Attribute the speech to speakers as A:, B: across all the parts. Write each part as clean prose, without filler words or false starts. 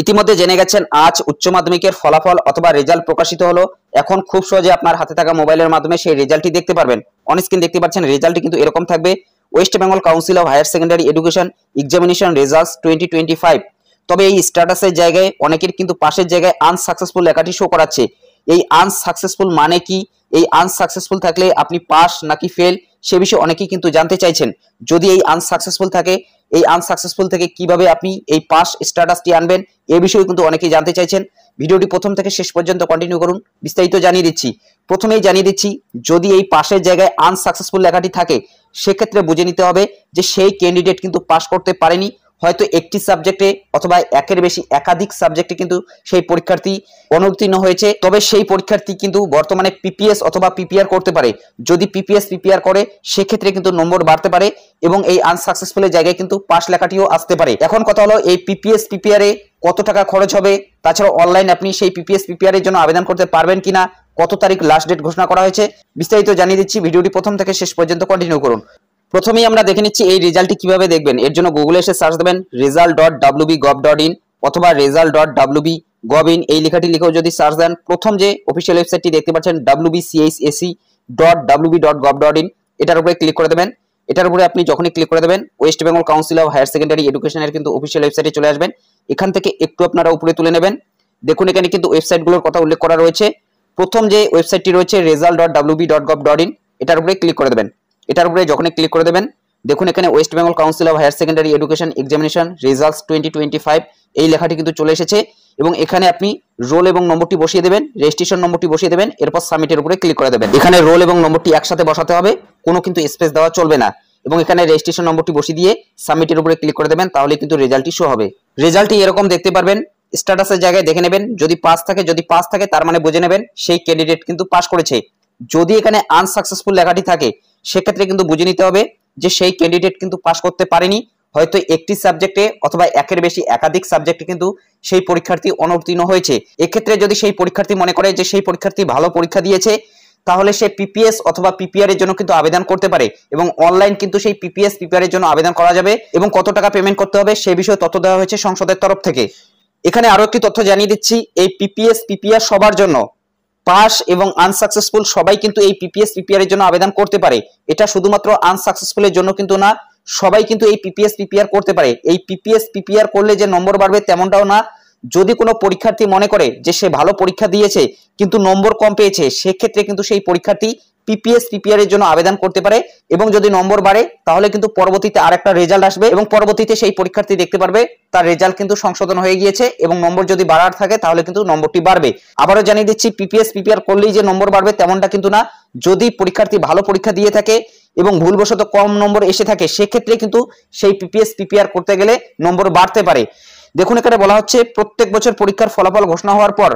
A: ইতিমধ্যে জেনে গেছেন আজ উচ্চ মাধ্যমিকের ফলাফল অথবা রেজাল্ট প্রকাশিত হলো। এখন খুব সহজে আপনার হাতে থাকা মোবাইলের মাধ্যমে সেই রেজাল্টটি দেখতে পারবেন। অন স্ক্রিন দেখতে পাচ্ছেন রেজাল্টটি কিন্তু এরকম থাকবে, West Bengal Council of Higher Secondary Education Examination Results 2025। তবে এই স্ট্যাটাসের জায়গায় অনেকের কিন্তু পাশের জায়গায় আনসাকসেসফুল লেখাটি শো করাচ্ছে। এই আনসাকসেসফুল মানে কি? এই আনসাকসেসফুল থাকলে আপনি পাস নাকি ফেল সে বিষয়ে অনেকেই কিন্তু জানতে চাইছেন। যদি এই আনসাকসেসফুল থাকে, এই আনসাকসেসফুল থেকে কিভাবে আপনি এই পাস স্ট্যাটাসটি আনবেন এই বিষয়ে কিন্তু অনেকেই জানতে চাইছেন। ভিডিওটি প্রথম থেকে শেষ পর্যন্ত কন্টিনিউ করুন, বিস্তারিত জানিয়ে দিচ্ছি। প্রথমেই জানিয়ে দিচ্ছি, যদি এই পাশের জায়গায় আনসাকসেসফুল লেখাটি থাকে সেক্ষেত্রে বুঝে নিতে হবে যে সেই ক্যান্ডিডেট কিন্তু পাস করতে পারেনি, হয়তো একটি সাবজেক্টে অথবা একের বেশি একাধিক সাবজেক্টে কিন্তু সেই পরীক্ষার্থী অনুত্তীর্ণ হয়েছে। তবে সেই পরীক্ষার্থী কিন্তু বর্তমানে পিপিএস অথবা পিপিআর করতে পারে। যদি পিপিএস পিপিআর করে সেক্ষেত্রে কিন্তু নম্বর বাড়তে পারে এবং এই আনসাকসেসফুলের জায়গায় কিন্তু পাস লেখাটিও আসতে পারে। এখন কথা হলো, এই পিপিএস পিপিআরে কত টাকা খরচ হবে, তাছাড়া অনলাইন আপনি সেই পিপিএস পিপিআর এর জন্য আবেদন করতে পারবেন কিনা, কত তারিখ লাস্ট ডেট ঘোষণা করা হয়েছে, বিস্তারিত জানিয়ে দিচ্ছি। ভিডিওটি প্রথম থেকে শেষ পর্যন্ত কন্টিনিউ করুন। প্রথমেই আমরা দেখে নিচ্ছি এই রেজাল্টটি কিভাবে দেখবেন। এর জন্য গুগলে এসে সার্চ দেবেন result.wb.gov.in অথবা result.wb.gov.in এই লেখাটি লিখেও যদি সার্চ দেন, প্রথম যে অফিসিয়াল ওয়েবসাইটটি দেখতে পাচ্ছেন wbchsc.wb.gov.in, এটার উপরে ক্লিক করে দেবেন। এটার উপরে আপনি যখনই ক্লিক করে দেবেন West Bengal Council of Higher Secondary এডুকেশনের কিন্তু অফিসিয়াল ওয়েবসাইটে চলে আসবেন। এখান থেকে একটু আপনারা উপরে তুলে নেবেন। দেখুন এখানে কিন্তু ওয়েবসাইটগুলোর কথা উল্লেখ করা রয়েছে। প্রথম যে ওয়েবসাইটটি রয়েছে result.wb.gov.in, এটার উপরে ক্লিক করে দেবেন। এটার উপরে যখনই ক্লিক করে দেবেন, দেখুন এখানে West Bengal Council of Higher Secondary Education Examination Results 2025 এই লেখাটি কিন্তু চলে এসেছে এবং এখানে আপনি রোল এবং নম্বরটি বসিয়ে দেবেন, রেজিস্ট্রেশন নম্বরটি বসিয়ে দেবেন, এরপর সাবমিটের উপরে ক্লিক করে দেবেন। এখানে রোল এবং নম্বরটি একসাথে বসাতে হবে, কোনো কিন্তু স্পেস দেওয়া চলবে না। এবং এখানে রেজিস্ট্রেশন নম্বরটি বসিয়ে দিয়ে সাবমিটের উপরে ক্লিক করে দেবেন, তাহলে কিন্তু রেজাল্টটি শো হবে। রেজাল্টটি এরকম দেখতে পারবেন। স্ট্যাটাসের জায়গায় দেখে নেবেন, যদি পাস থাকে তার মানে বুঝে নেবেন সেই ক্যান্ডিডেট কিন্তু পাস করেছে। যদি এখানে আনসাকসেসফুল লেখাটি থাকে সেক্ষেত্রে কিন্তু বুঝে নিতে হবে যে সেই ক্যান্ডিডেট কিন্তু পাস করতে পারেনি, হয়তো একটি সাবজেক্টে অথবা একের বেশি একাধিক সাবজেক্টে কিন্তু সেই পরীক্ষার্থী অনুত্তীর্ণ হয়েছে। এক্ষেত্রে যদি সেই পরীক্ষার্থী মনে করে যে সেই পরীক্ষার্থী ভালো পরীক্ষা দিয়েছে, তাহলে সে পিপিএস অথবা পিপিআর এর জন্য কিন্তু আবেদন করতে পারে এবং অনলাইন কিন্তু সেই পিপিএস পিপিআর এর জন্য আবেদন করা যাবে এবং কত টাকা পেমেন্ট করতে হবে সে বিষয়ে তথ্য দেওয়া হয়েছে সংসদের তরফ থেকে। এখানে আরো একটি তথ্য জানিয়ে দিচ্ছি, এই পিপিএস পিপিআর সবার জন্য, পাস এবং আনসাকসেসফুল সবাই কিন্তু এই পিপিএস পিপিআর এর জন্য আবেদন করতে পারে। এটা শুধুমাত্র আনসাকসেসফুলের জন্য কিন্তু না, সবাই কিন্তু এই পিপিএস পিপিআর করতে পারে। এই পিপিএস পিপিআর করলে যে নম্বর বাড়বে তেমনটাও না। যদি কোনো পরীক্ষার্থী মনে করে যে সে ভালো পরীক্ষা দিয়েছে কিন্তু নম্বর কম পেয়েছে, সেক্ষেত্রে কিন্তু সেই পরীক্ষার্থী পিপিএস পিপিআর এর জন্য আবেদন করতে পারে এবং যদি নম্বর বাড়ে তাহলে কিন্তু পরবর্তীতে আরেকটা রেজাল্ট আসবে এবং পরবর্তীতে সেই পরীক্ষার্থী দেখতে পারবে তার রেজাল্ট কিন্তু সংশোধন হয়ে গিয়েছে এবং নম্বর যদি বাড়ার থাকে তাহলে কিন্তু নম্বরটি বাড়বে। আবারও জানিয়ে দিচ্ছি, পিপিএস পিপিআর করলেই যে নম্বর বাড়বে তেমনটা কিন্তু না। যদি পরীক্ষার্থী ভালো পরীক্ষা দিয়ে থাকে এবং ভুলবশত কম নম্বর এসে থাকে সেক্ষেত্রে কিন্তু সেই পিপিএস পিপিআর করতে গেলে নম্বর বাড়তে পারে। দেখুন এখানে বলা হচ্ছে, প্রত্যেক বছর পরীক্ষার ফলাফল ঘোষণা হওয়ার পর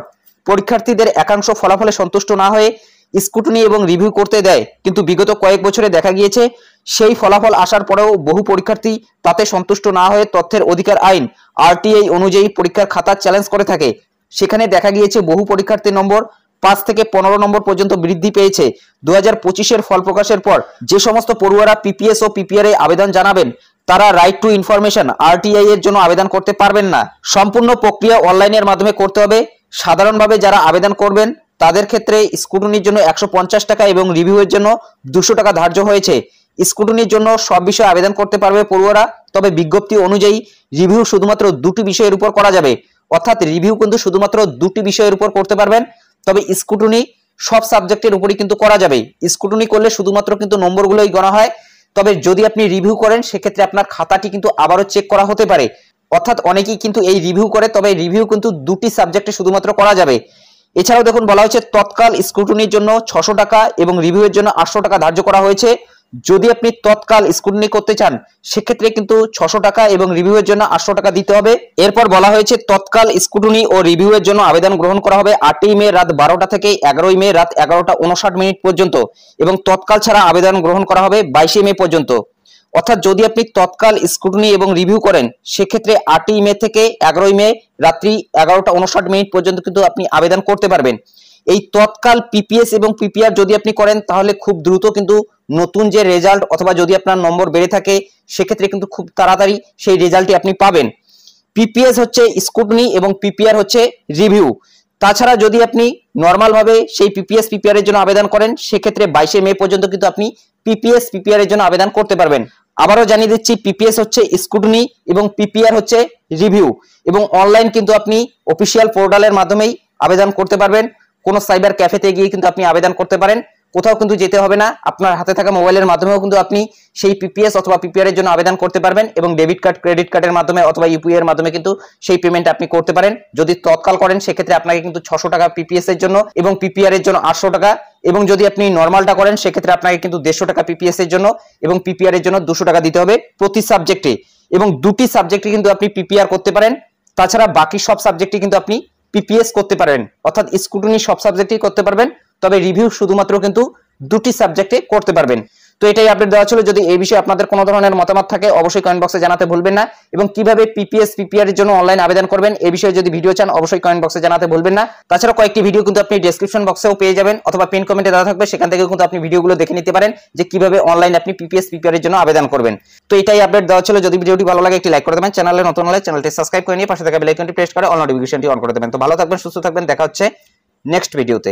A: পরীক্ষার্থীদের একাংশ ফলাফলে সন্তুষ্ট না হয়ে স্ক্রুটিনি এবং রিভিউ করতে দেয়, কিন্তু বিগত কয়েক বছরে দেখা গিয়েছে সেই ফলাফল আসার পরেও বহু পরীক্ষার্থী তাতে সন্তুষ্ট না হয়ে তথ্যের অধিকার আইন আরটিআই অনুযায়ী পরীক্ষার খাতা চ্যালেঞ্জ করে থাকে। সেখানে দেখা গিয়েছে বহু পরীক্ষার্থীর নম্বর 5 থেকে 15 নম্বর পর্যন্ত বৃদ্ধি পেয়েছে। 2025-এর ফল প্রকাশের পর যে সমস্ত পড়ুয়ারা পিপিএস ও পিপিআর এ আবেদন জানাবেন তারা রাইট টু ইনফরমেশন আরটিআই এর জন্য আবেদন করতে পারবেন না। সম্পূর্ণ প্রক্রিয়া অনলাইনের মাধ্যমে করতে হবে। সাধারণভাবে যারা আবেদন করবেন তাদের ক্ষেত্রে স্ক্রুটিনির জন্য 150 টাকা এবং রিভিউয়ের জন্য 200 টাকা ধার্য হয়েছে। স্ক্রুটিনির জন্য সব বিষয়ে আবেদন করতে পারবে পড়ুয়ারা, তবে বিজ্ঞপ্তি অনুযায়ী রিভিউ শুধুমাত্র 2টি বিষয়ের উপর করা যাবে। অর্থাৎ রিভিউ কিন্তু শুধুমাত্র 2টি বিষয়ের উপর করতে পারবেন, তবে স্ক্রুটিনি সব সাবজেক্টের উপরই কিন্তু করা যাবে। স্ক্রুটিনি করলে শুধুমাত্র কিন্তু নম্বরগুলোই গণা হয়, তবে যদি আপনি রিভিউ করেন সেক্ষেত্রে আপনার খাতাটি কিন্তু আবারও চেক করা হতে পারে। অর্থাৎ অনেকেই কিন্তু এই রিভিউ করে, তবে রিভিউ কিন্তু 2টি সাবজেক্টে শুধুমাত্র করা যাবে। এছাড়াও দেখুন বলা হয়েছে তৎকাল স্ক্রুটিনির জন্য 600 টাকা এবং রিভিউয়ের জন্য 800 টাকা ধার্য করা হয়েছে। যদি আপনি তৎকাল স্ক্রুটিনি করতে চান সেক্ষেত্রে কিন্তু 600 টাকা এবং রিভিউয়ের জন্য 800 টাকা দিতে হবে। এরপর বলা হয়েছে তৎকাল স্ক্রুটিনি ও রিভিউয়ের জন্য আবেদন গ্রহণ করা হবে 8ই মে রাত 12টা থেকে 11ই মে রাত 11টা59 পর্যন্ত এবং তৎকাল ছাড়া আবেদন গ্রহণ করা হবে 22 মে পর্যন্ত। অর্থাৎ যদি আপনি তৎকাল স্ক্রুটিনি এবং রিভিউ করেন সেক্ষেত্রে 8ই মে থেকে 11ই মে রাত্রি 11টা59 পর্যন্ত কিন্তু আপনি আবেদন করতে পারবেন। এই তৎকাল পিপিএস এবং পিপিআর যদি আপনি করেন তাহলে খুব দ্রুত কিন্তু নতুন যে রেজাল্ট অথবা যদি আপনার নম্বর বেড়ে থাকে সেক্ষেত্রে কিন্তু খুব তাড়াতাড়ি সেই রেজাল্টটি আপনি পাবেন। পিপিএস হচ্ছে স্ক্রুটনি এবং পিপিআর হচ্ছে রিভিউ। তাছাড়া যদি আপনি নর্মাল ভাবে সেই পিপিএস পিপিআর এর জন্য আবেদন করেন সেক্ষেত্রে 22 মে পর্যন্ত কিন্তু আপনি পিপিএস পিপিআর এর জন্য আবেদন করতে পারবেন। আবারও জানিয়ে দিচ্ছি, পিপিএস হচ্ছে স্ক্রুটনি এবং পিপিআর হচ্ছে রিভিউ, এবং অনলাইন কিন্তু আপনি অফিসিয়াল পোর্টালের মাধ্যমেই আবেদন করতে পারবেন। কোনো সাইবার ক্যাফেতে গিয়ে কিন্তু আপনি আবেদন করতে পারেন, কোথাও কিন্তু যেতে হবে না। আপনার হাতে থাকা মোবাইলের মাধ্যমেও কিন্তু আপনি সেই পিপিএস অথবা পিপিআর এর জন্য আবেদন করতে পারবেন, এবং ডেবিট কার্ড ক্রেডিট কার্ডের মাধ্যমে অথবা ইউপিআই এর মাধ্যমে কিন্তু সেই পেমেন্ট আপনি করতে পারেন। যদি তৎকাল করেন সেক্ষেত্রে আপনাকে কিন্তু 600 টাকা পিপিএস এর জন্য এবং পিপিআর এর জন্য 800 টাকা, এবং যদি আপনি নর্মালটা করেন সেক্ষেত্রে আপনাকে কিন্তু 150 টাকা পিপিএস এর জন্য এবং পিপিআর এর জন্য 200 টাকা দিতে হবে প্রতি সাবজেক্টে, এবং দুটি সাবজেক্টে কিন্তু আপনি পিপিআর করতে পারেন। তাছাড়া বাকি সব সাবজেক্টে কিন্তু আপনি পিপিএস করতে পারেন, অর্থাৎ স্ক্রুটনি সব সাবজেক্টেই করতে পারবেন, তবে রিভিউ শুধুমাত্র কিন্তু দুটি সাবজেক্টে করতে পারবেন। তো এটাই আপডেট দেওয়া ছিল। যদি এই বিষয়ে আপনাদের কোনো ধরনের মতামত থাকে অবশ্যই কমেন্ট বক্সে জানাতে ভুলবেন না, এবং কিভাবে পিপিএস পিপিআর এর জন্য অনলাইন আবেদন করবেন এই বিষয়ে যদি ভিডিও চান অবশ্যই কমেন্ট বক্সে জানাতে ভুলবেন না। তাছাড়া কয়েকটি ভিডিও কিন্তু আপনি ডেসক্রিপশন বক্সেও পেয়ে যাবেন, অথবা পিন কমেন্টে দেওয়া থাকবে, সেখান থেকে কিন্তু আপনি ভিডিওগুলো দেখে নিতে পারেন যে কিভাবে অনলাইন আপনি পিপিএস পিপিআর এর জন্য আবেদন করবেন। তো এটাই আপডেট দেওয়া ছিল। যদি ভিডিওটি ভালো লাগে একটি লাইক করে দেবেন, চ্যানেলে নতুন হলে চ্যানেলটি সাবস্ক্রাইব করে নিয়ে পাশে থাকা বেল আইকনটি প্রেস করে অল নোটিফিকেশনটি অন করে দেবেন। তো ভালো থাকবেন, সুস্থ থাকবেন, দেখা হচ্ছে নেক্সট ভিডিওতে।